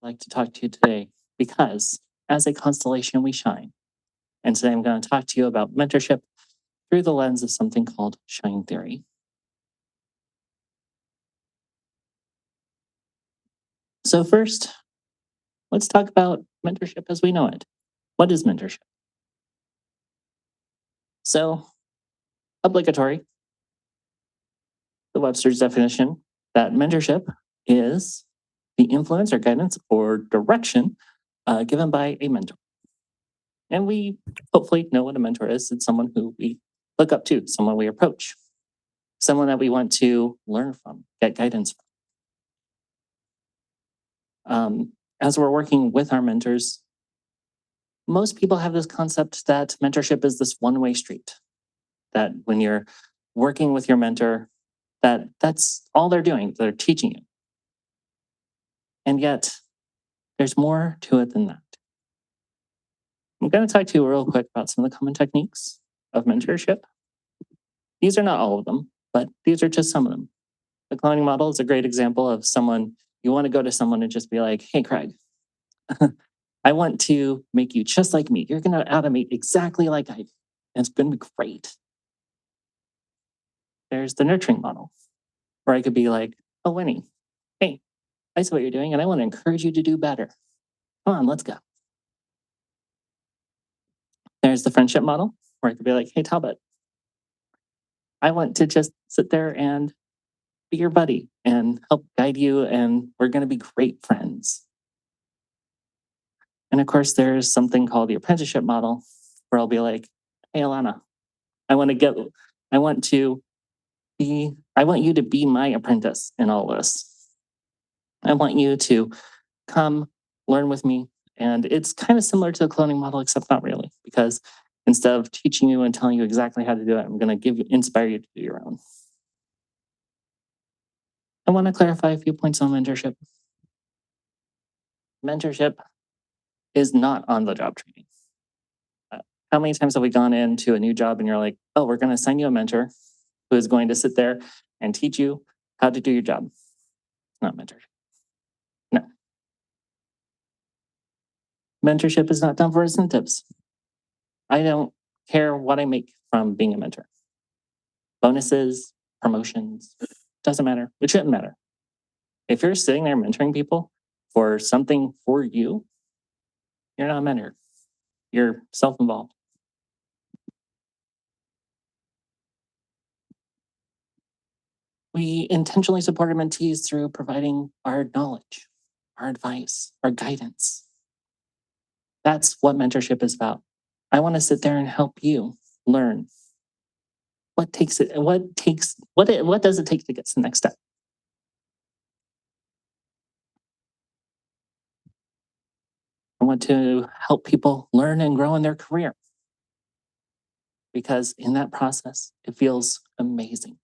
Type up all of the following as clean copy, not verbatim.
like to talk to you today because as a constellation, we shine. And today I'm going to talk to you about mentorship through the lens of something called shine theory. So, first, let's talk about mentorship as we know it. What is mentorship? So, obligatory, the Webster's definition that mentorship is the influence or guidance or direction given by a mentor. And we hopefully know what a mentor is. It's someone who we look up to, someone we approach, someone that we want to learn from, get guidance from. As we're working with our mentors, most people have this concept that mentorship is this one-way street. That when you're working with your mentor, that's all they're doing. They're teaching you. And yet, there's more to it than that. I'm going to talk to you real quick about some of the common techniques of mentorship. These are not all of them, but these are just some of them. The cloning model is a great example of someone you want to go to someone and just be like, hey, Craig, I want to make you just like me. You're going to automate exactly like I do. And it's going to be great. There's the nurturing model, where I could be like, oh, Winnie, hey, I see what you're doing, and I want to encourage you to do better. Come on, let's go. There's the friendship model, where I could be like, hey, Talbot, I want to just sit there and be your buddy and help guide you, and we're going to be great friends. And of course, there's something called the apprenticeship model, where I'll be like, hey, Alana, I want to get, I want to I want you to be my apprentice in all this. I want you to come learn with me. And it's kind of similar to the cloning model, except not really, because instead of teaching you and telling you exactly how to do it, I'm going to inspire you to do your own. I want to clarify a few points on mentorship. Mentorship is not on the job training. How many times have we gone into a new job and you're like, oh, we're going to assign you a mentor who is going to sit there and teach you how to do your job? It's not mentorship. No. Mentorship is not done for incentives. I don't care what I make from being a mentor. Bonuses, promotions, doesn't matter. It shouldn't matter. If you're sitting there mentoring people for something for you, you're not a mentor. You're self-involved. We intentionally support our mentees through providing our knowledge, our advice, our guidance. That's what mentorship is about. I want to sit there and help you learn what does it take to get to the next step. I want to help people learn and grow in their career because in that process, it feels amazing.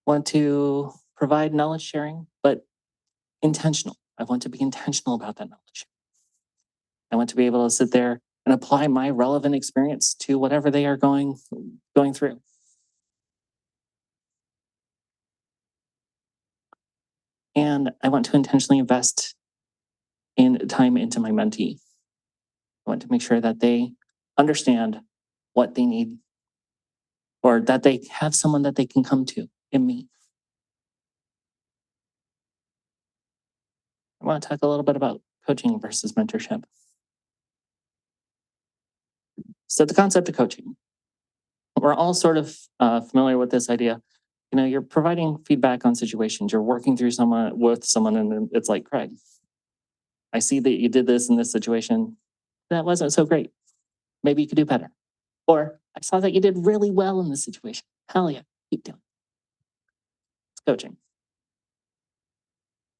Want to provide knowledge sharing, but intentional. I want to be intentional about that knowledge. I want to be able to sit there and apply my relevant experience to whatever they are going through. And I want to intentionally invest in time into my mentee. I want to make sure that they understand what they need or that they have someone that they can come to in me. I want to talk a little bit about coaching versus mentorship. So the concept of coaching, we're all sort of familiar with this idea. You know, you're providing feedback on situations. You're working through with someone, and it's like, Craig, I see that you did this in this situation. That wasn't so great. Maybe you could do better. Or I saw that you did really well in this situation. Hell yeah, keep doing it. It's coaching.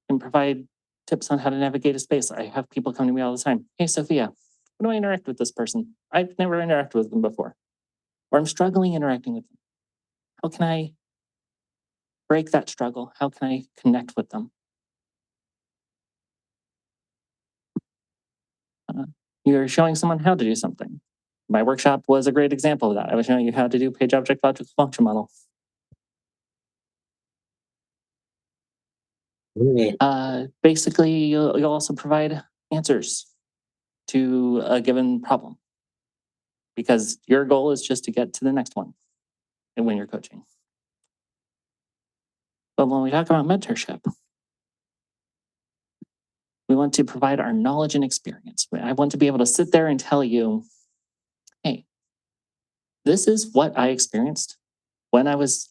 And provide tips on how to navigate a space. I have people come to me all the time. Hey, Sophia, how do I interact with this person? I've never interacted with them before. Or I'm struggling interacting with them. How can I break that struggle? How can I connect with them? You're showing someone how to do something. My workshop was a great example of that. I was showing you how to do page object logical function model. Basically, you'll also provide answers to a given problem because your goal is just to get to the next one and when you're coaching. But when we talk about mentorship, we want to provide our knowledge and experience. I want to be able to sit there and tell you, hey, this is what I experienced when I was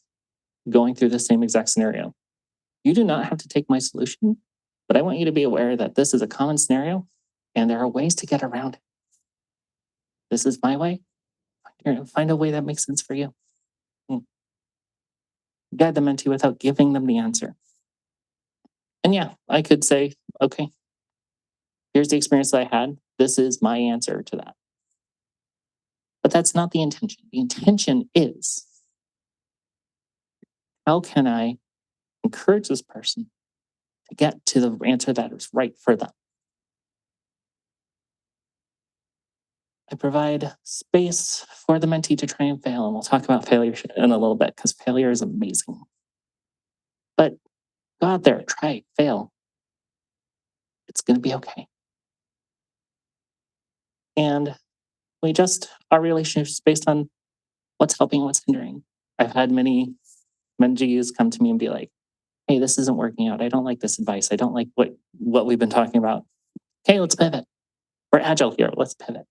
going through the same exact scenario. You do not have to take my solution, but I want you to be aware that this is a common scenario and there are ways to get around it. This is my way. Find a way that makes sense for you. Guide the mentee without giving them the answer. And yeah, I could say, okay, here's the experience that I had. This is my answer to that. But that's not the intention. The intention is how can I encourage this person to get to the answer that is right for them? I provide space for the mentee to try and fail. And we'll talk about failure in a little bit because failure is amazing. But go out there, try, fail. It's going to be okay. And we adjust our relationships based on what's helping, what's hindering. I've had many mentees come to me and be like, hey, this isn't working out. I don't like this advice. I don't like what we've been talking about. Okay, let's pivot. We're agile here. Let's pivot.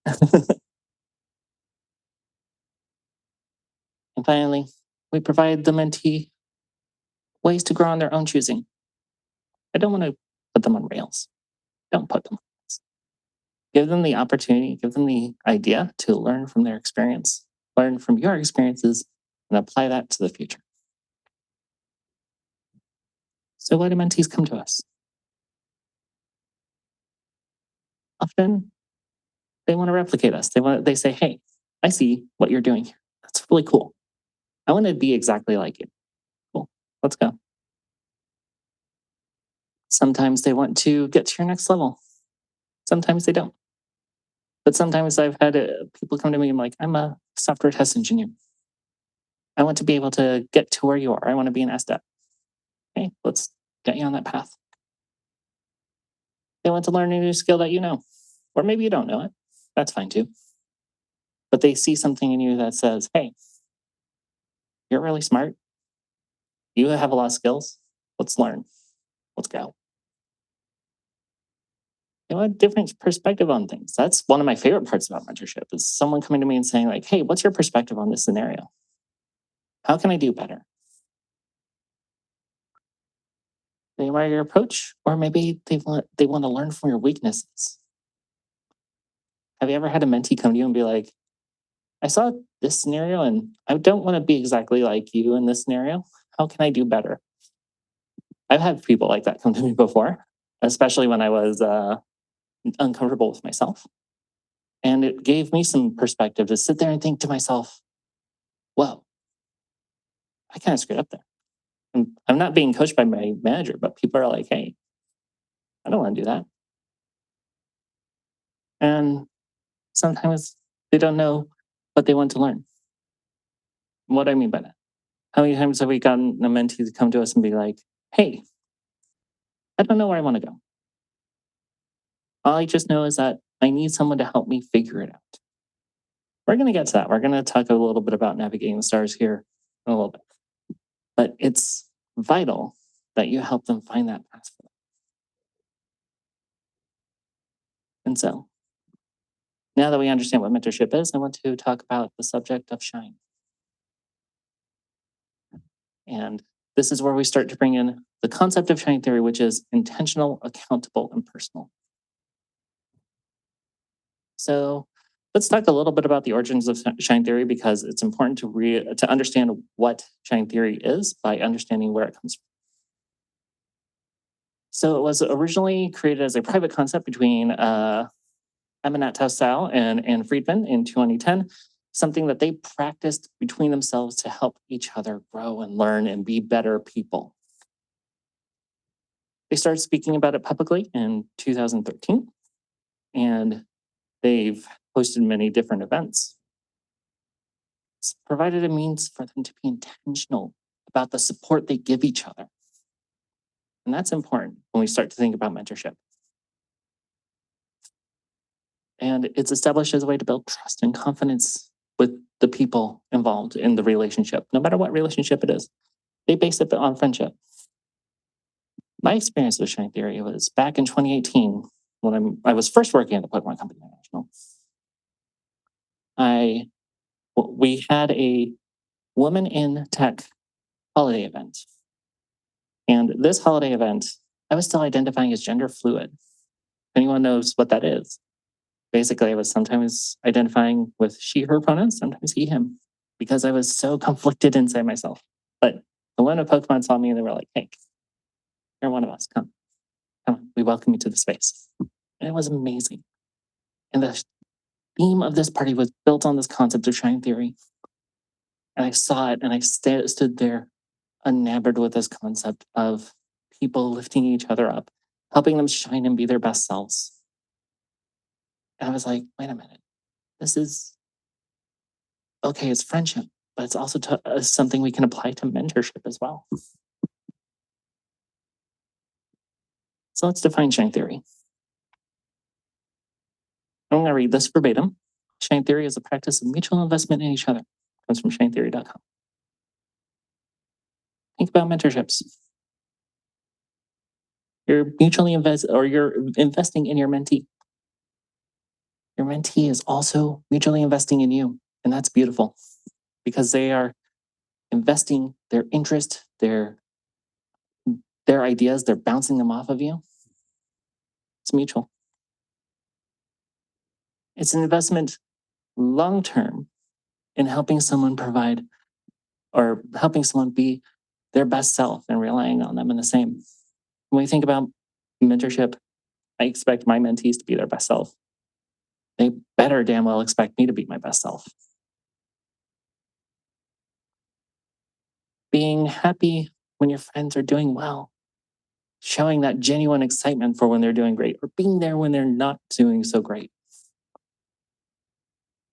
And finally, we provide the mentee ways to grow on their own choosing. I don't want to put them on rails. Don't put them on rails. Give them the opportunity, give them the idea to learn from their experience, learn from your experiences, and apply that to the future. So why do mentees come to us? Often they want to replicate us. They say, hey, I see what you're doing here. That's really cool. I want to be exactly like you. Cool. Let's go. Sometimes they want to get to your next level. Sometimes they don't. But sometimes I've had people come to me and like, I'm a software test engineer. I want to be able to get to where you are. I want to be an SDEP. Okay, let's get you on that path. They want to learn a new skill that you know, or maybe you don't know it. That's fine too. But they see something in you that says, hey, you're really smart. You have a lot of skills. Let's learn. Let's go. A different perspective on things. That's one of my favorite parts about mentorship is someone coming to me and saying like, hey, what's your perspective on this scenario? How can I do better? They admire your approach, or maybe they want to learn from your weaknesses. Have you ever had a mentee come to you and be like, I saw this scenario and I don't want to be exactly like you in this scenario. How can I do better? I've had people like that come to me before, especially when I was uncomfortable with myself. And it gave me some perspective to sit there and think to myself, whoa, I kind of screwed up there. And I'm not being coached by my manager, but people are like, hey, I don't want to do that. And sometimes they don't know what they want to learn. What do I mean by that? How many times have we gotten a mentee to come to us and be like, hey, I don't know where I want to go. All I just know is that I need someone to help me figure it out. We're going to get to that. We're going to talk a little bit about navigating the stars here in a little bit. But it's vital that you help them find that path for them. And so now that we understand what mentorship is, I want to talk about the subject of shine. And this is where we start to bring in the concept of shine theory, which is intentional, accountable, and personal. So let's talk a little bit about the origins of shine theory because it's important to understand what shine theory is by understanding where it comes from. So it was originally created as a private concept between Amanat Sal and Friedman in 2010, something that they practiced between themselves to help each other grow and learn and be better people. They started speaking about it publicly in 2013, and they've hosted many different events. It's provided a means for them to be intentional about the support they give each other. And that's important when we start to think about mentorship. And it's established as a way to build trust and confidence with the people involved in the relationship, no matter what relationship it is. They base it on friendship. My experience with Shine Theory was back in 2018 when I was first working at the Pokemon Company International. We had a woman in tech holiday event. And this holiday event, I was still identifying as gender fluid. Anyone knows what that is? Basically, I was sometimes identifying with she, her pronouns, sometimes he, him, because I was so conflicted inside myself. But the one of Pokemon saw me and they were like, hey, you're one of us. Come, come. We welcome you to the space. And it was amazing. And the theme of this party was built on this concept of Shine Theory. And I saw it and I stood there enamored with this concept of people lifting each other up, helping them shine and be their best selves. And I was like, wait a minute, this is okay, it's friendship, but it's also something we can apply to mentorship as well. So let's define Shine Theory. I'm going to read this verbatim. Shine Theory is a practice of mutual investment in each other. It comes from shinetheory.com. Think about mentorships. You're you're investing in your mentee. Your mentee is also mutually investing in you, and that's beautiful because they are investing their interest, their ideas, they're bouncing them off of you. It's mutual. It's an investment long term in helping someone provide or helping someone be their best self and relying on them in the same. When we think about mentorship, I expect my mentees to be their best self. They better damn well expect me to be my best self. Being happy when your friends are doing well, showing that genuine excitement for when they're doing great, or being there when they're not doing so great.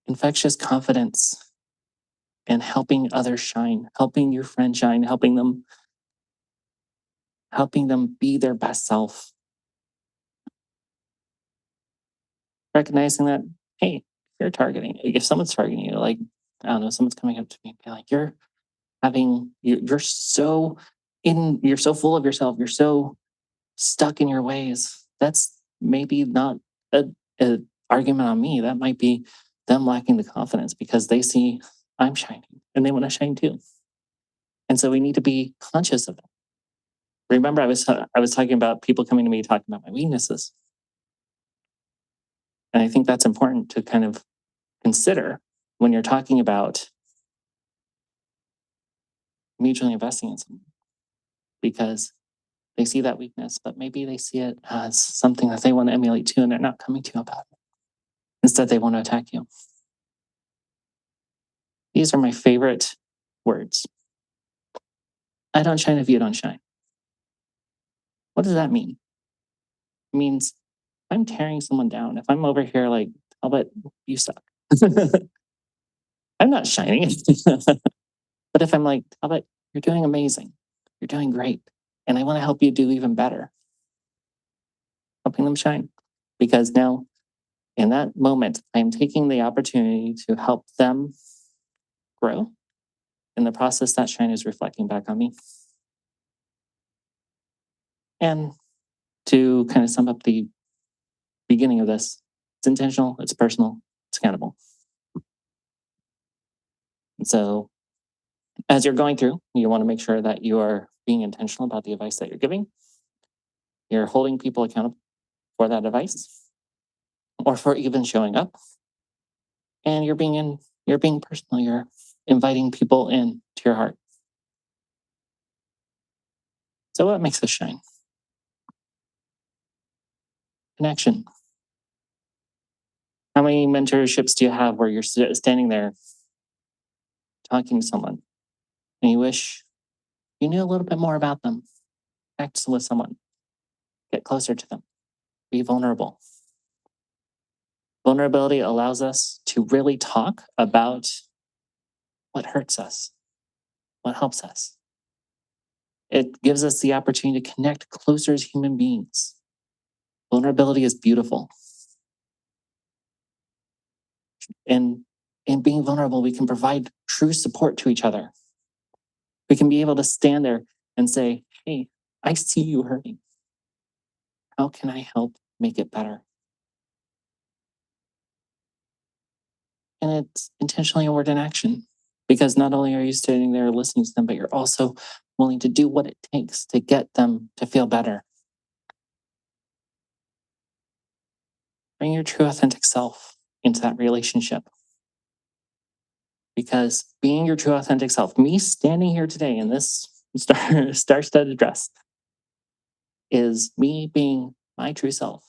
Infectious confidence and helping others shine, helping your friend shine, helping them be their best self. Recognizing that, hey, you're targeting, if someone's targeting you, like, I don't know, someone's coming up to me and be like, you're so you're so full of yourself, you're so stuck in your ways. That's maybe not a argument on me. That might be them lacking the confidence because they see I'm shining and they want to shine too. And so we need to be conscious of it. Remember, I was talking about people coming to me talking about my weaknesses. And I think that's important to kind of consider when you're talking about mutually investing in someone because they see that weakness, but maybe they see it as something that they want to emulate too, and they're not coming to you about it. Instead, they want to attack you. These are my favorite words. I don't shine if you don't shine. What does that mean? It means if I'm tearing someone down, if I'm over here like, oh, but you suck. I'm not shining. But if I'm like, how about you're doing amazing, you're doing great, and I want to help you do even better, helping them shine. Because now, in that moment, I'm taking the opportunity to help them grow. In the process, that shine is reflecting back on me. And to kind of sum up the beginning of this, it's intentional, it's personal, it's accountable. And so, as you're going through, you want to make sure that you are being intentional about the advice that you're giving. You're holding people accountable for that advice or for even showing up. And you're being personal. You're inviting people in to your heart. So what makes us shine? Connection. How many mentorships do you have where you're standing there talking to someone and you wish you knew a little bit more about them? Connect with someone, get closer to them, be vulnerable. Vulnerability allows us to really talk about what hurts us, what helps us. It gives us the opportunity to connect closer as human beings. Vulnerability is beautiful. And in being vulnerable, we can provide true support to each other. We can be able to stand there and say, hey, I see you hurting. How can I help make it better? And it's intentionally a word in action because not only are you standing there listening to them, but you're also willing to do what it takes to get them to feel better. Bring your true, authentic self into that relationship. Because being your true, authentic self, me standing here today in this star-studded dress, is me being my true self.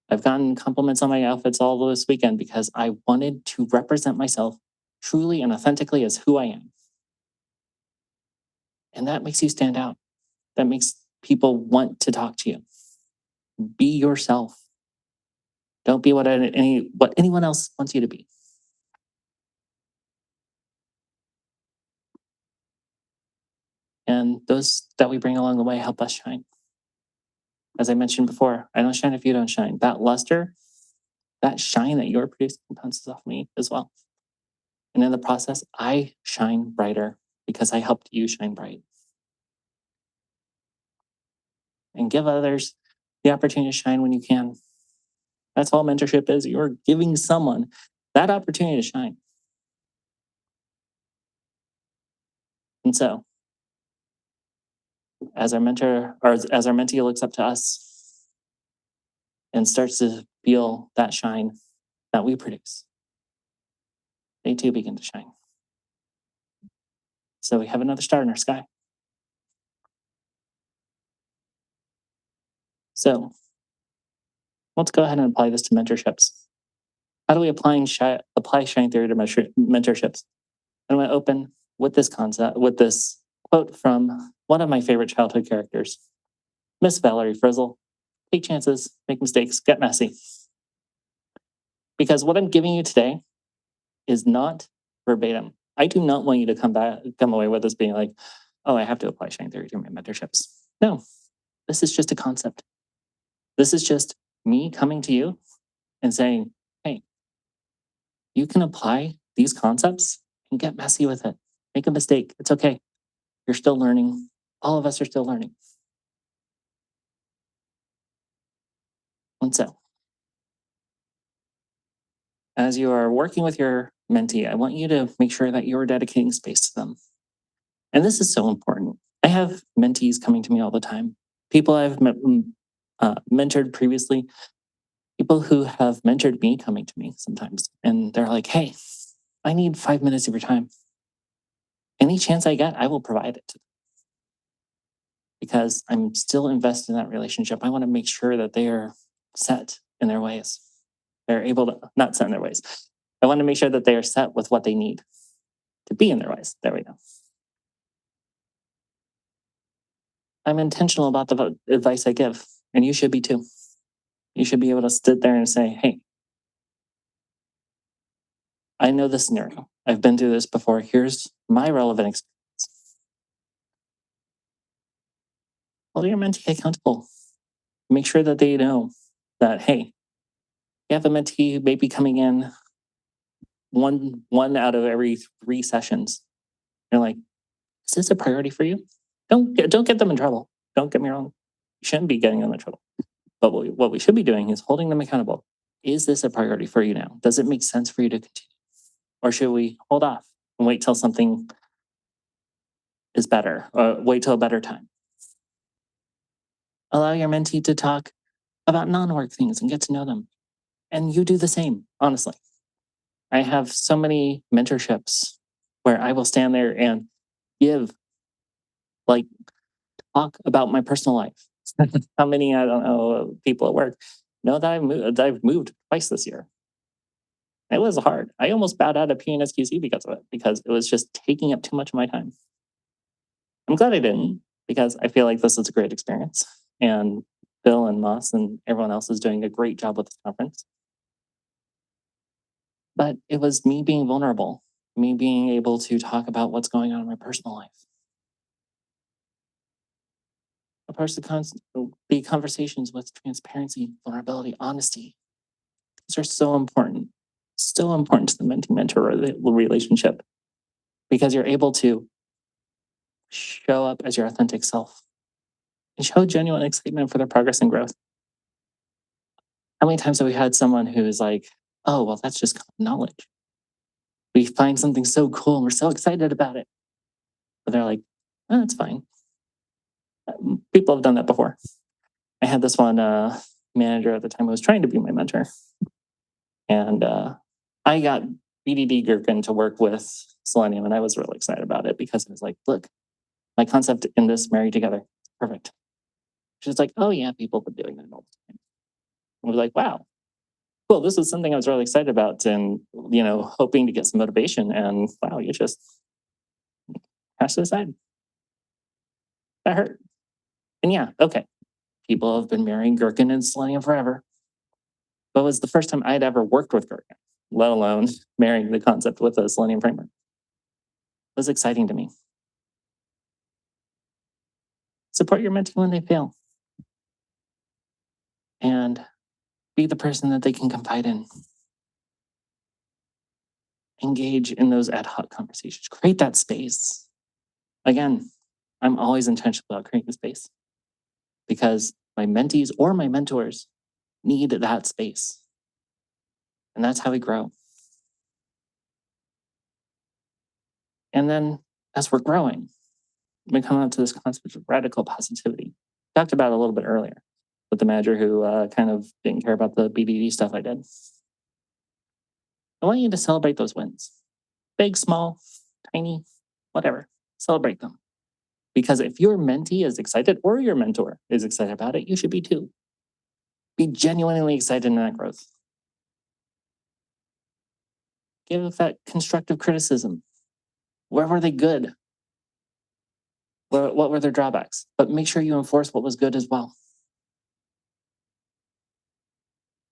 I've gotten compliments on my outfits all this weekend because I wanted to represent myself truly and authentically as who I am. And that makes you stand out. That makes people want to talk to you. Be yourself. Don't be what anyone else wants you to be. And those that we bring along the way help us shine. As I mentioned before, I don't shine if you don't shine. That luster, that shine that you're producing bounces off me as well. And in the process, I shine brighter because I helped you shine bright. And give others the opportunity to shine when you can. That's all mentorship is. You're giving someone that opportunity to shine. And so, as our mentor or as our mentee looks up to us and starts to feel that shine that we produce, they too begin to shine. So we have another star in our sky. So let's go ahead and apply this to mentorships. How do we apply shine theory to mentorships? I'm going to open with this concept, with this quote from one of my favorite childhood characters, Miss Valerie Frizzle. Take chances, make mistakes, get messy. Because what I'm giving you today is not verbatim. I do not want you to come away with this being like, oh, I have to apply shine theory to my mentorships. No, this is just a concept. This is just me coming to you and saying, hey, you can apply these concepts and get messy with it. Make a mistake. It's okay. You're still learning. All of us are still learning. And so, as you are working with your mentee, I want you to make sure that you're dedicating space to them. And this is so important. I have mentees coming to me all the time. People I've mentored previously, people who have mentored me coming to me sometimes. And they're like, hey, I need 5 minutes of your time. Any chance I get, I will provide it to them because I'm still invested in that relationship. I want to make sure that they are set in their ways. They're able to, not set in their ways. I want to make sure that they are set with what they need to be in their ways. There we go. I'm intentional about the advice I give, and you should be too. You should be able to sit there and say, hey, I know this scenario. I've been through this before. Here's my relevant experience. Hold your mentee accountable. Make sure that they know that, hey, you have a mentee who may be coming in one out of every 3 sessions. You're like, is this a priority for you? Don't get them in trouble. Don't get me wrong. You shouldn't be getting them in trouble. But what we should be doing is holding them accountable. Is this a priority for you now? Does it make sense for you to continue? Or should we hold off and wait till something is better or wait till a better time? Allow your mentee to talk about non-work things and get to know them. And you do the same, honestly. I have so many mentorships where I will stand there and give, like, talk about my personal life. How many, I don't know, people at work know that I've moved twice this year. It was hard. I almost bowed out of PNSQC because of it, because it was just taking up too much of my time. I'm glad I didn't, because I feel like this is a great experience. And Bill and Moss and everyone else is doing a great job with this conference. But it was me being vulnerable, me being able to talk about what's going on in my personal life. approach the conversations with transparency, vulnerability, honesty. These are so important to the mentee mentor relationship because you're able to show up as your authentic self and show genuine excitement for their progress and growth. How many times have we had someone who's like, oh, well, that's just common knowledge? We find something so cool and we're so excited about it. But they're like, oh, that's fine. People have done that before. I had this one manager at the time who was trying to be my mentor. And I got BDD Gherkin to work with Selenium, and I was really excited about it because it was like, look, my concept in this married together. Perfect. She's like, oh, yeah, people have been doing that all the time. I was like, wow, cool. This is something I was really excited about and, hoping to get some motivation. And wow, you just passed it aside. That hurt. And yeah, okay. People have been marrying Gherkin and Selenium forever. But it was the first time I'd ever worked with Gherkin, let alone marrying the concept with a Selenium framework. It was exciting to me. Support your mentee when they fail and be the person that they can confide in. Engage in those ad hoc conversations. Create that space. Again, I'm always intentional about creating the space because my mentees or my mentors need that space. And that's how we grow. And then as we're growing, we come out to this concept of radical positivity. Talked about it a little bit earlier with the manager who kind of didn't care about the BDD stuff I did. I want you to celebrate those wins. Big, small, tiny, whatever. Celebrate them. Because if your mentee is excited or your mentor is excited about it, you should be too. Be genuinely excited in that growth. Give that constructive criticism. Where were they good? What were their drawbacks? But make sure you enforce what was good as well.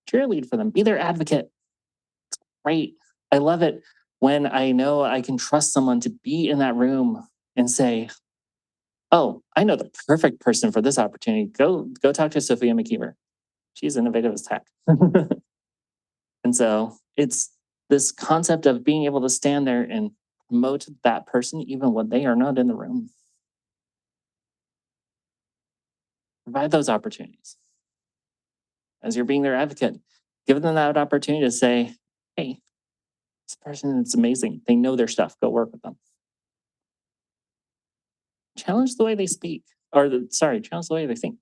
Cheerlead for them. Be their advocate. It's great. I love it when I know I can trust someone to be in that room and say, oh, I know the perfect person for this opportunity. Go talk to Sophia McKeever. She's innovative as heck. And so it's this concept of being able to stand there and promote that person even when they are not in the room. Provide those opportunities. As you're being their advocate, give them that opportunity to say, hey, this person is amazing. They know their stuff. Go work with them. Challenge the way they speak, challenge the way they think.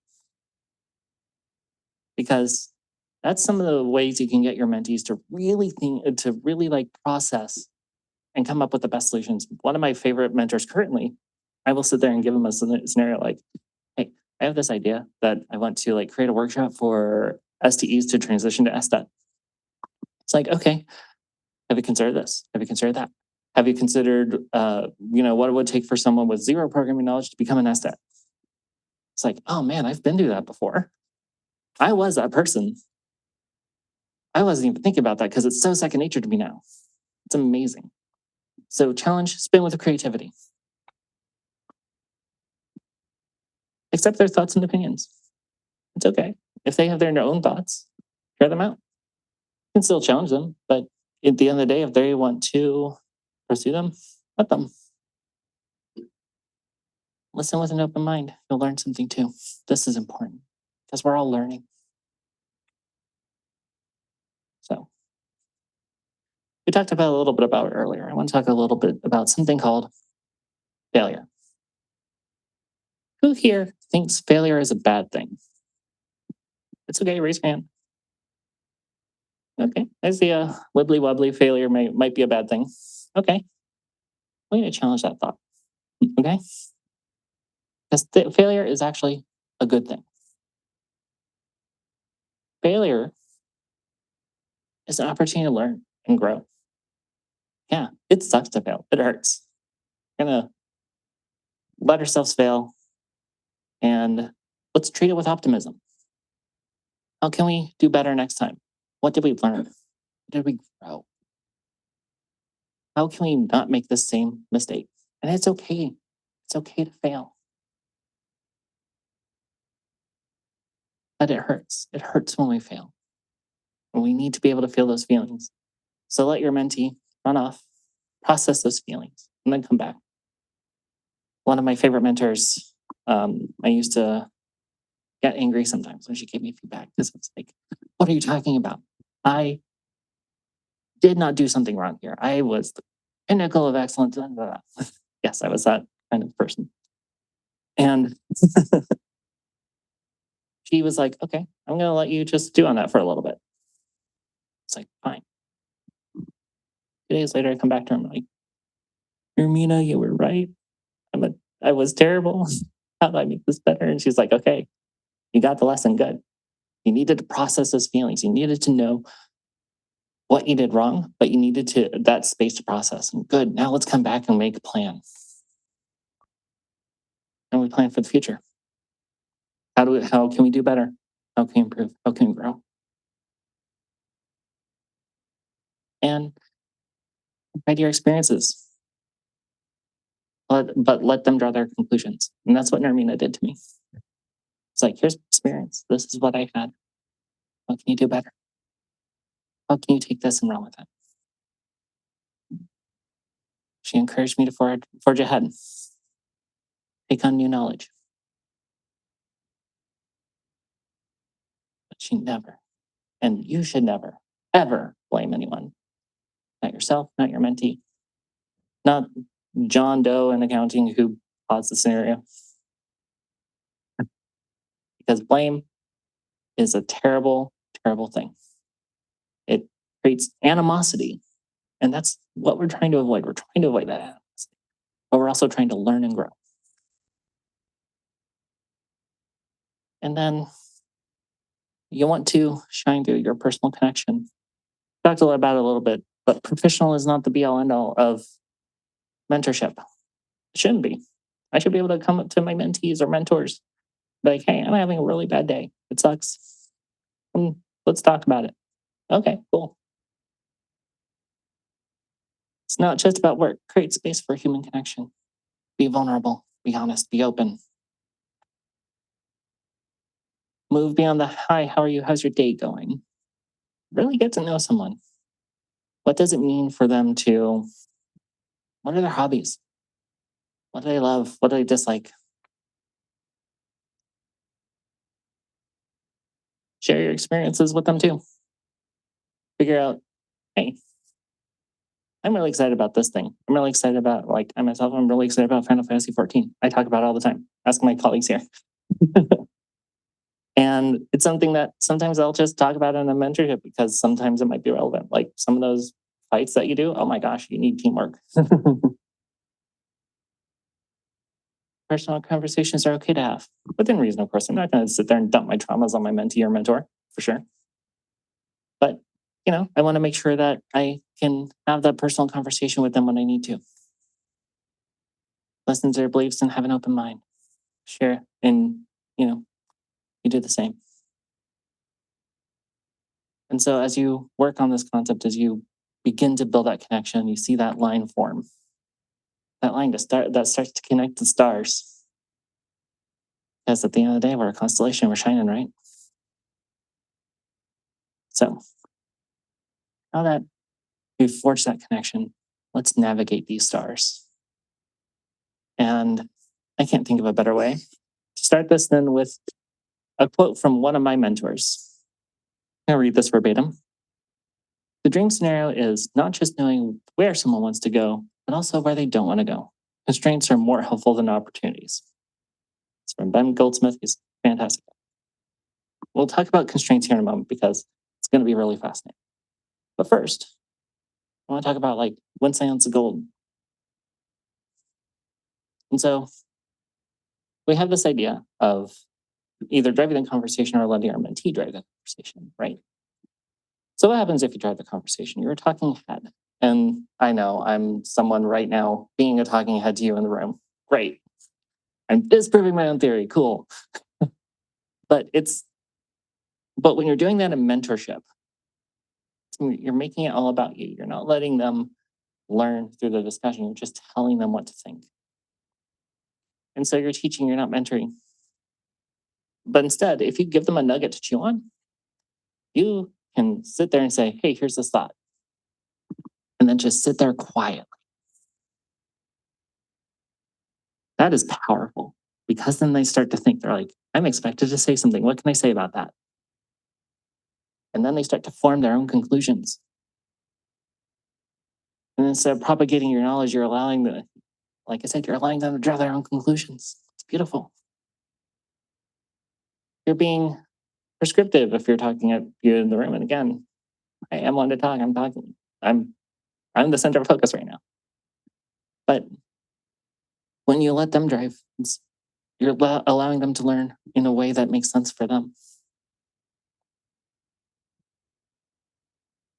Because that's some of the ways you can get your mentees to really think, to really like process and come up with the best solutions. One of my favorite mentors currently, I will sit there and give them a scenario like, hey, I have this idea that I want to like create a workshop for STEs to transition to SDET. It's like, okay, have you considered this? Have you considered that? Have you considered, what it would take for someone with zero programming knowledge to become an SDET? It's like, oh man, I've been through that before. I was that person. I wasn't even thinking about that because it's so second nature to me now. It's amazing. So challenge, spin with creativity. Accept their thoughts and opinions. It's okay. If they have their own thoughts, share them out. You can still challenge them, but at the end of the day, if they want to pursue them, let them. Listen with an open mind. You'll learn something too. This is important because we're all learning. So we talked about a little bit about it earlier. I want to talk a little bit about something called failure. Who here thinks failure is a bad thing? It's okay, raise your hand. Okay, I see a wibbly wobbly failure might be a bad thing. Okay, we're going to challenge that thought. Okay, because failure is actually a good thing. Failure is an opportunity to learn and grow. Yeah, it sucks to fail. It hurts. We're gonna let ourselves fail and let's treat it with optimism. How can we do better next time? What did we learn? What did we grow? How can we not make the same mistake? And it's okay. It's okay to fail. but it hurts. It hurts when we fail. And we need to be able to feel those feelings. So let your mentee run off, process those feelings, and then come back. One of my favorite mentors, I used to get angry sometimes when she gave me feedback because it's like, what are you talking about? I did not do something wrong here. I was the pinnacle of excellence. Blah, blah, blah. Yes, I was that kind of person. And she was like, okay, I'm going to let you just do on that for a little bit. It's like, fine. 2 days later, I come back to her. I'm like, Ermina, you were right. I was terrible. How do I make this better? And she's like, okay, you got the lesson. Good. You needed to process those feelings. You needed to know what you did wrong, but you needed to that space to process. And good. Now let's come back and make a plan. And we plan for the future. How can we do better? How can we improve? How can we grow? And write your experiences. But let them draw their conclusions. And that's what Nermina did to me. It's like, here's my experience. This is what I had. What can you do better? How can you take this and run with it? She encouraged me to forge ahead, take on new knowledge. But she never, and you should never, ever blame anyone. Not yourself, not your mentee, not John Doe in accounting who caused the scenario. Because blame is a terrible, terrible thing. It creates animosity. And that's what we're trying to avoid. We're trying to avoid that animosity. But we're also trying to learn and grow. And then you want to shine through your personal connection. Talked about it a little bit, but professional is not the be all end all of mentorship. It shouldn't be. I should be able to come up to my mentees or mentors, be like, hey, I'm having a really bad day. It sucks. Let's talk about it. Okay, cool. It's not just about work. Create space for human connection. Be vulnerable, be honest, be open. Move beyond the hi, how are you? How's your day going? Really get to know someone. What does it mean for them to, what are their hobbies? What do they love? What do they dislike? Share your experiences with them too. Figure out, hey, I'm really excited about this thing. I'm really excited about, like, I myself, I'm really excited about Final Fantasy 14. I talk about it all the time. Ask my colleagues here. And it's something that sometimes I'll just talk about in a mentorship because sometimes it might be relevant. Like some of those fights that you do, oh my gosh, you need teamwork. Personal conversations are okay to have within reason, of course. I'm not going to sit there and dump my traumas on my mentee or mentor for sure. But, I want to make sure that I can have that personal conversation with them when I need to. Listen to their beliefs and have an open mind. Share and, you do the same. And so as you work on this concept, as you begin to build that connection, you see that line form. That line that starts to connect the stars. Because at the end of the day, we're a constellation, we're shining, right? So now that we've forged that connection, let's navigate these stars. And I can't think of a better way. Start this then with a quote from one of my mentors. I'm going to read this verbatim. The dream scenario is not just knowing where someone wants to go, but also where they don't want to go. Constraints are more helpful than opportunities. It's from Ben Goldsmith. He's fantastic. We'll talk about constraints here in a moment because it's going to be really fascinating. But first, I want to talk about like when silence is gold. And so we have this idea of either driving the conversation or letting our mentee drive the conversation, right? So what happens if you drive the conversation? You're a talking head. And I know I'm someone right now being a talking head to you in the room. Great. I'm disproving my own theory. Cool. But when you're doing that in mentorship, you're making it all about you. You're not letting them learn through the discussion. You're just telling them what to think. And so you're teaching, you're not mentoring. But instead, if you give them a nugget to chew on, you can sit there and say, hey, here's this thought. And then just sit there quietly. That is powerful because then they start to think, they're like, I'm expected to say something. What can I say about that? And then they start to form their own conclusions. And instead of propagating your knowledge, you're allowing the, like I said, you're allowing them to draw their own conclusions. It's beautiful. You're being prescriptive if you're talking at you in the room. And again, I am one to talk. I'm talking. I'm the center of focus right now. But when you let them drive, you're allowing them to learn in a way that makes sense for them.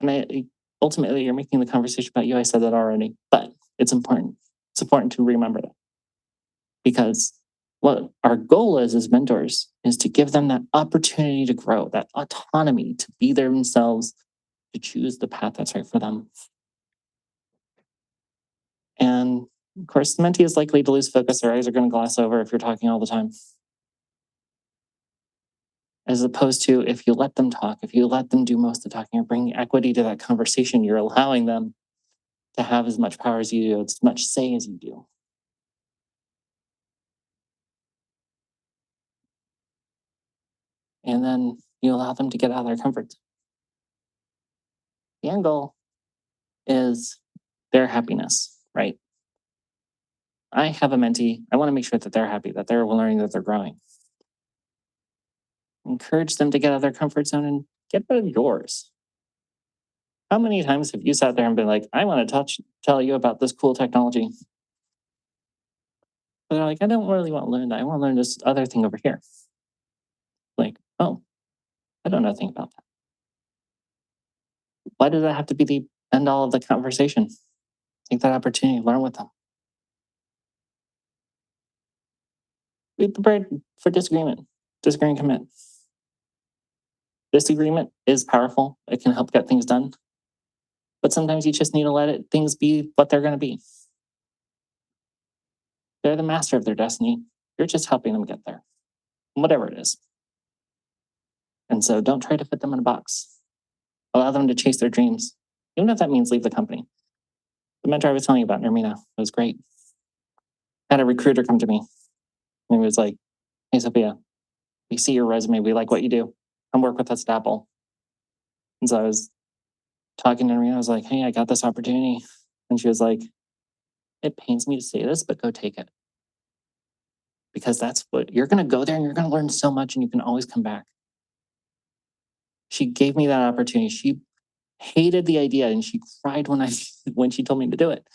And ultimately, you're making the conversation about you. I said that already, but it's important. It's important to remember that because what our goal is as mentors is to give them that opportunity to grow, that autonomy to be themselves, to choose the path that's right for them. And of course, the mentee is likely to lose focus. Their eyes are going to gloss over if you're talking all the time. As opposed to if you let them talk, if you let them do most of the talking, you're bringing equity to that conversation. You're allowing them to have as much power as you do, as much say as you do. And then you allow them to get out of their comfort zone. The end goal is their happiness, right? I have a mentee. I want to make sure that they're happy, that they're learning, that they're growing. Encourage them to get out of their comfort zone and get out of yours. How many times have you sat there and been like, I want to tell you about this cool technology? But they're like, I don't really want to learn that. I want to learn this other thing over here. Like, oh, I don't know anything about that. Why does that have to be the end all of the conversation? Take that opportunity, learn with them. Be prepared for disagreement. Disagree and commit. Disagreement is powerful. It can help get things done. But sometimes you just need to let things be what they're going to be. They're the master of their destiny. You're just helping them get there, whatever it is. And so don't try to fit them in a box. Allow them to chase their dreams, even if that means leave the company. The mentor I was telling you about, Nermina, was great. I had a recruiter come to me and he was like, hey, Sophia, we see your resume. We like what you do. Come work with us at Apple. And so I was talking to Nermina. I was like, hey, I got this opportunity. And she was like, it pains me to say this, but go take it. Because that's what you're going to go there and you're going to learn so much and you can always come back. She gave me that opportunity. She hated the idea and she cried when she told me to do it.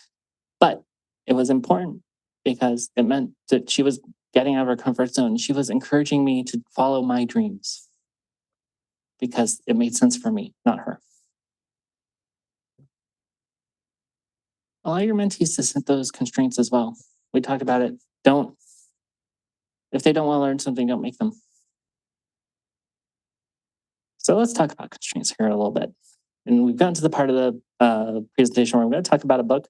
But it was important because it meant that she was getting out of her comfort zone. She was encouraging me to follow my dreams because it made sense for me, not her. Allow your mentees to set those constraints as well. We talked about it. If they don't want to learn something, don't make them. So let's talk about constraints here a little bit. And we've gotten to the part of the presentation where I'm going to talk about a book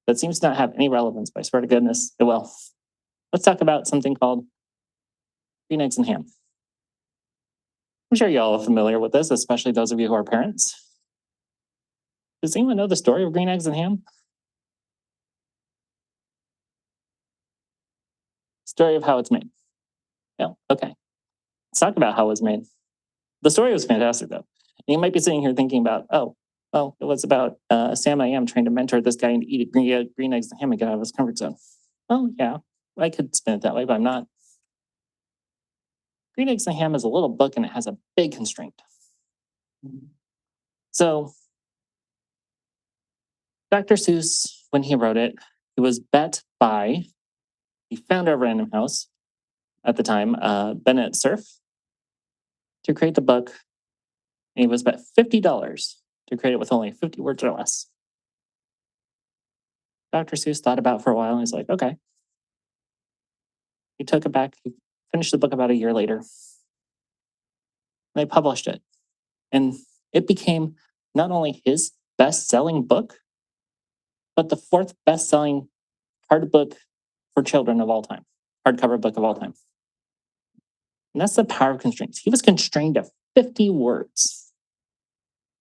that seems to not have any relevance, but I swear to goodness, it will. Let's talk about something called Green Eggs and Ham. I'm sure y'all are familiar with this, especially those of you who are parents. Does anyone know the story of Green Eggs and Ham? Story of how it's made. Yeah, okay. Let's talk about how it was made. The story was fantastic, though. And you might be sitting here thinking about, oh, well, it was about Sam I Am trying to mentor this guy into eat green eggs and ham and get out of his comfort zone. Oh, yeah, I could spin it that way, but I'm not. Green Eggs and Ham is a little book and it has a big constraint. So, Dr. Seuss, when he wrote it, he was bet by the founder of Random House at the time, Bennett Cerf, to create the book. And he was bet $50 to create it with only 50 words or less. Dr. Seuss thought about it for a while and he's like, okay. He took it back. He finished the book about a year later. They published it. And it became not only his best-selling book, but the fourth best-selling hard book for children of all time, hardcover book of all time. And that's the power of constraints. He was constrained to 50 words.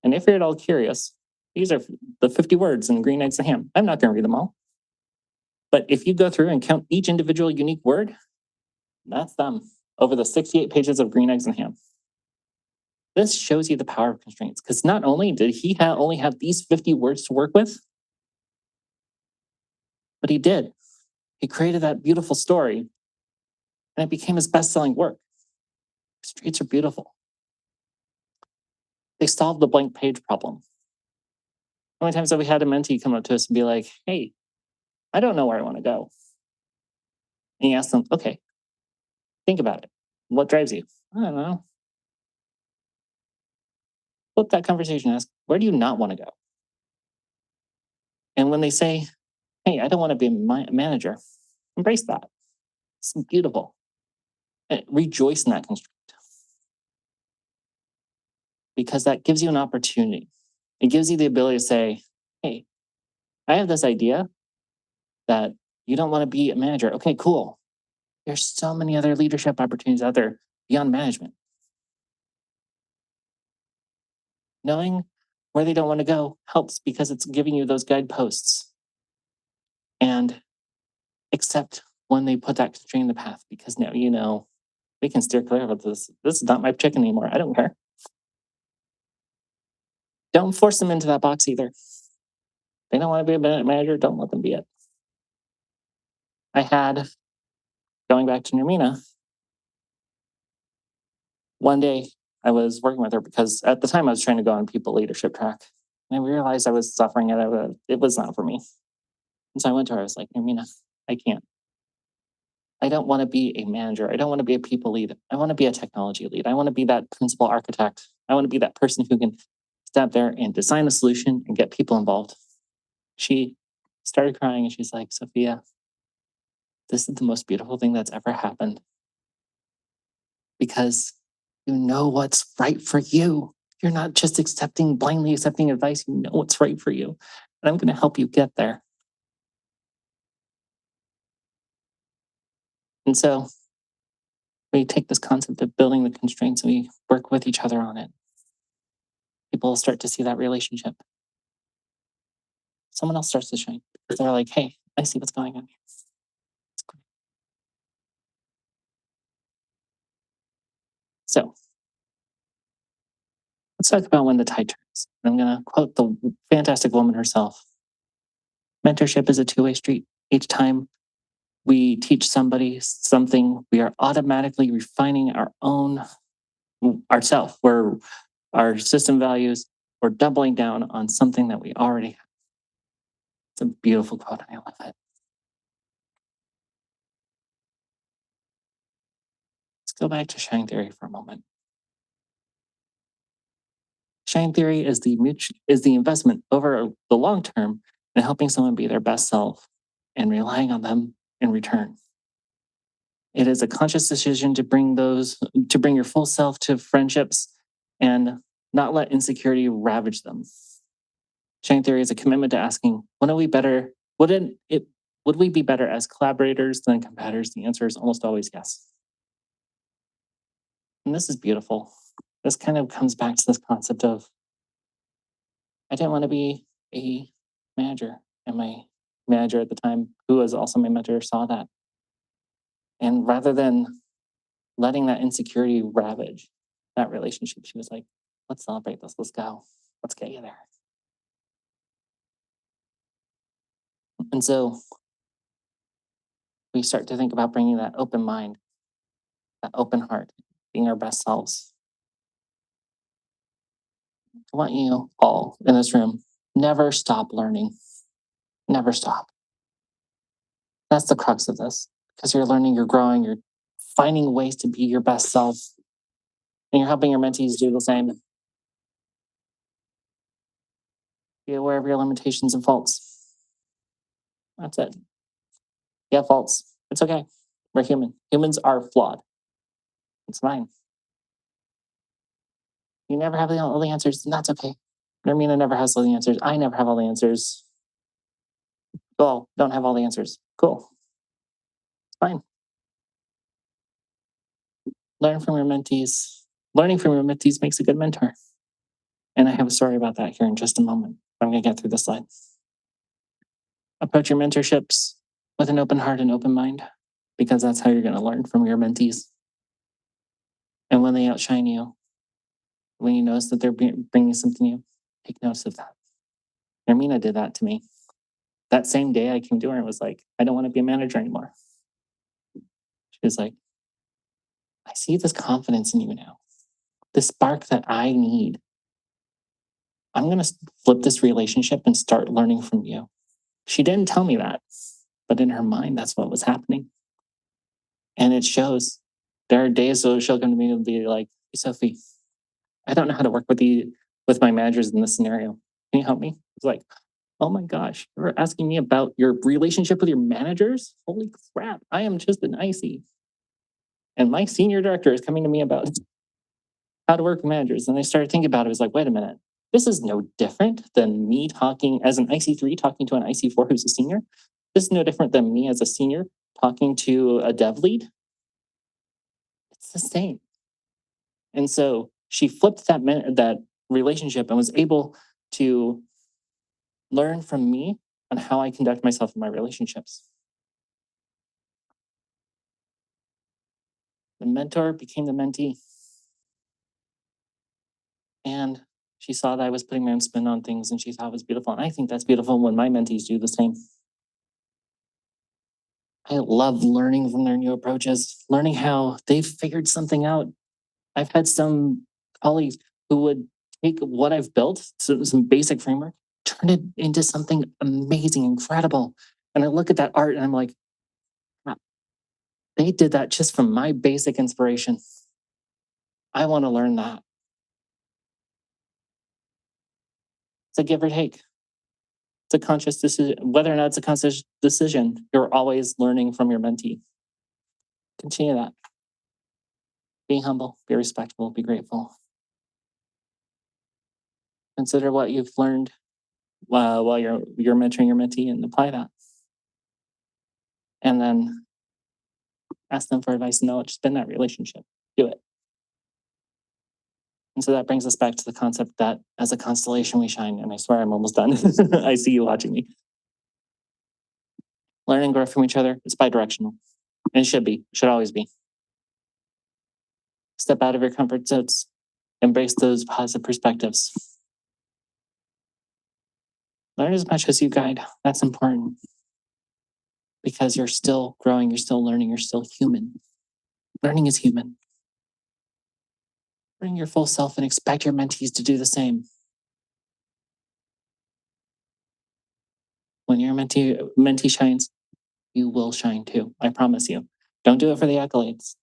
And if you're at all curious, these are the 50 words in Green Eggs and Ham. I'm not going to read them all. But if you go through and count each individual unique word, that's them over the 68 pages of Green Eggs and Ham. This shows you the power of constraints because not only did he only have these 50 words to work with, but he did. He created that beautiful story and it became his best selling work. Constraints are beautiful. They solved the blank page problem. How many times have we had a mentee come up to us and be like, hey, I don't know where I want to go. And you ask them, okay, think about it. What drives you? I don't know. Flip that conversation. Ask, where do you not want to go? And when they say, hey, I don't want to be a manager, embrace that. It's beautiful. And rejoice in that constraint because that gives you an opportunity. It gives you the ability to say, hey, I have this idea that you don't want to be a manager. Okay, cool. There's so many other leadership opportunities out there beyond management. Knowing where they don't want to go helps because it's giving you those guideposts. And accept when they put that constraint in the path because now you know we can steer clear of this. This is not my chicken anymore. I don't care. Don't force them into that box either. They don't want to be a manager. Don't let them be it. I had, going back to Nermina, one day I was working with her because at the time I was trying to go on people leadership track. And I realized I was suffering it. It was not for me. And so I went to her. I was like, Nermina, I can't. I don't want to be a manager. I don't want to be a people lead. I want to be a technology lead. I want to be that principal architect. I want to be that person who can step there and design a solution and get people involved. She started crying and she's like, Sophia, this is the most beautiful thing that's ever happened because you know what's right for you. You're not just blindly accepting advice. You know what's right for you. And I'm going to help you get there. And so we take this concept of building the constraints and we work with each other on it. People start to see that relationship. Someone else starts to shine. They're like, hey, I see what's going on here. So let's talk about when the tide turns. I'm going to quote the fantastic woman herself. Mentorship is a two-way street. Each time we teach somebody something, we are automatically refining our own ourself. We're our system values. We're doubling down on something that we already have. It's a beautiful quote. I love it. Let's go back to Shine Theory for a moment. Shine Theory is the investment over the long term in helping someone be their best self and relying on them in return. It is a conscious decision to bring your full self to friendships and not let insecurity ravage them. Shine Theory is a commitment to asking, would we be better as collaborators than competitors? The answer is almost always yes. And this is beautiful. This kind of comes back to this concept of I didn't want to be a manager. And my manager at the time, who was also my mentor, saw that. And rather than letting that insecurity ravage that relationship, she was like, let's celebrate this. Let's go. Let's get you there. And so we start to think about bringing that open mind, that open heart, being our best selves. I want you all in this room, never stop learning. Never stop. That's the crux of this because you're learning, you're growing, you're finding ways to be your best self, and you're helping your mentees do the same. Be aware of your limitations and faults. That's it. You have faults. It's okay. We're human. Humans are flawed. It's fine. You never have all the answers, and that's okay. Nermina never has all the answers. I never have all the answers. Well, don't have all the answers. Cool. It's fine. Learn from your mentees. Learning from your mentees makes a good mentor. And I have a story about that here in just a moment. I'm going to get through the slide. Approach your mentorships with an open heart and open mind, because that's how you're going to learn from your mentees. And when they outshine you, when you notice that they're bringing something new, take notice of that. Ermina did that to me. That same day I came to her and was like, I don't want to be a manager anymore. She was like, I see this confidence in you now, the spark that I need. I'm going to flip this relationship and start learning from you. She didn't tell me that, but in her mind, that's what was happening. And it shows. There are days where she'll come to me and be like, hey, Sophie, I don't know how to work with my managers in this scenario. Can you help me? It's like, oh my gosh, you're asking me about your relationship with your managers? Holy crap, I am just an IC. And my senior director is coming to me about how to work with managers. And I started thinking about it. I was like, wait a minute, this is no different than me talking as an IC3 talking to an IC4 who's a senior. This is no different than me as a senior talking to a dev lead. It's the same. And so she flipped that relationship and was able to learn from me on how I conduct myself in my relationships. The mentor became the mentee. And she saw that I was putting my own spin on things and she thought it was beautiful. And I think that's beautiful when my mentees do the same. I love learning from their new approaches, learning how they've figured something out. I've had some colleagues who would take what I've built, some basic framework, turn it into something amazing, incredible. And I look at that art and I'm like, wow, they did that just from my basic inspiration. I want to learn that. It's a give or take. It's a conscious decision. Whether or not it's a conscious decision, you're always learning from your mentee. Continue that. Be humble, be respectful, be grateful. Consider what you've learned while you're mentoring your mentee and apply that. And then ask them for advice and knowledge. Spin that relationship. Do it. And so that brings us back to the concept that as a constellation we shine. And I swear I'm almost done. I see you watching me. Learn and grow from each other. It's bidirectional. And it should be. It should always be. Step out of your comfort zones. Embrace those positive perspectives. Learn as much as you guide. That's important. Because you're still growing, you're still learning, you're still human. Learning is human. Bring your full self and expect your mentees to do the same. When your mentee shines, you will shine too. I promise you. Don't do it for the accolades.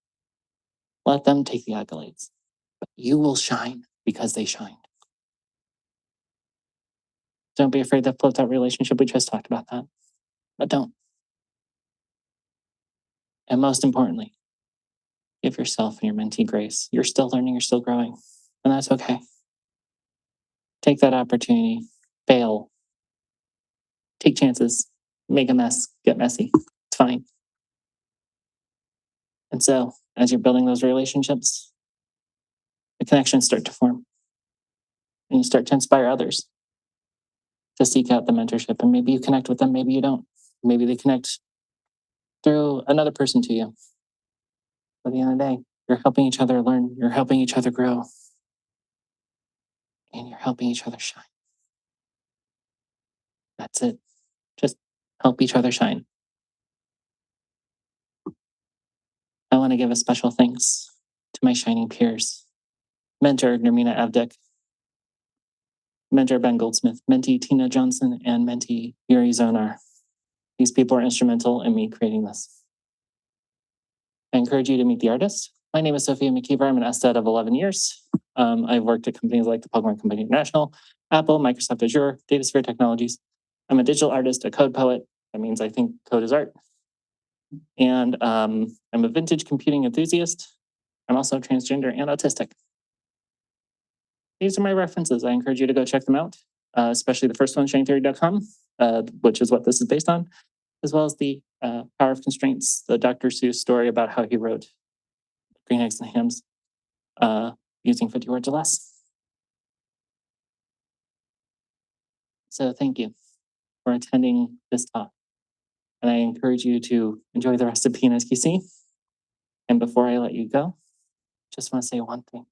Let them take the accolades. But you will shine because they shined. Don't be afraid to flip that relationship. We just talked about that. But don't. And most importantly, give yourself and your mentee grace. You're still learning, you're still growing. And that's okay. Take that opportunity. Fail. Take chances. Make a mess. Get messy. It's fine. And so, as you're building those relationships, the connections start to form. And you start to inspire others to seek out the mentorship. And maybe you connect with them, maybe you don't. Maybe they connect through another person to you. But at the end of the day, you're helping each other learn, you're helping each other grow, and you're helping each other shine. That's it. Just help each other shine. I want to give a special thanks to my shining peers. Mentor Nermina Avdik, mentor Ben Goldsmith, mentee Tina Johnson, and mentee Yuri Zonar. These people are instrumental in me creating this. I encourage you to meet the artist. My name is Sophia McKeever. I'm an SDET of 11 years. I've worked at companies like the Pokemon Company International, Apple, Microsoft Azure, DataSphere Technologies. I'm a digital artist, a code poet. That means I think code is art. And I'm a vintage computing enthusiast. I'm also transgender and autistic. These are my references. I encourage you to go check them out, especially the first one, shinetheory.com, which is what this is based on, as well as the Power of Constraints, the Dr. Seuss story about how he wrote green eggs and hams, using 50 words or less. So thank you for attending this talk. And I encourage you to enjoy the rest of PNSQC. And before I let you go, just want to say one thing.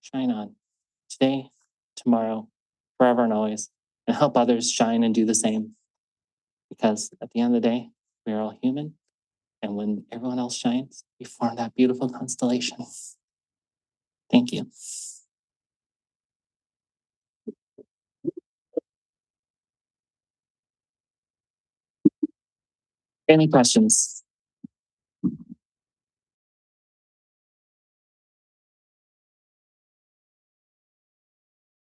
Shine on today, tomorrow, forever and always, and help others shine and do the same. Because at the end of the day, we are all human. And when everyone else shines, we form that beautiful constellation. Thank you. Any questions?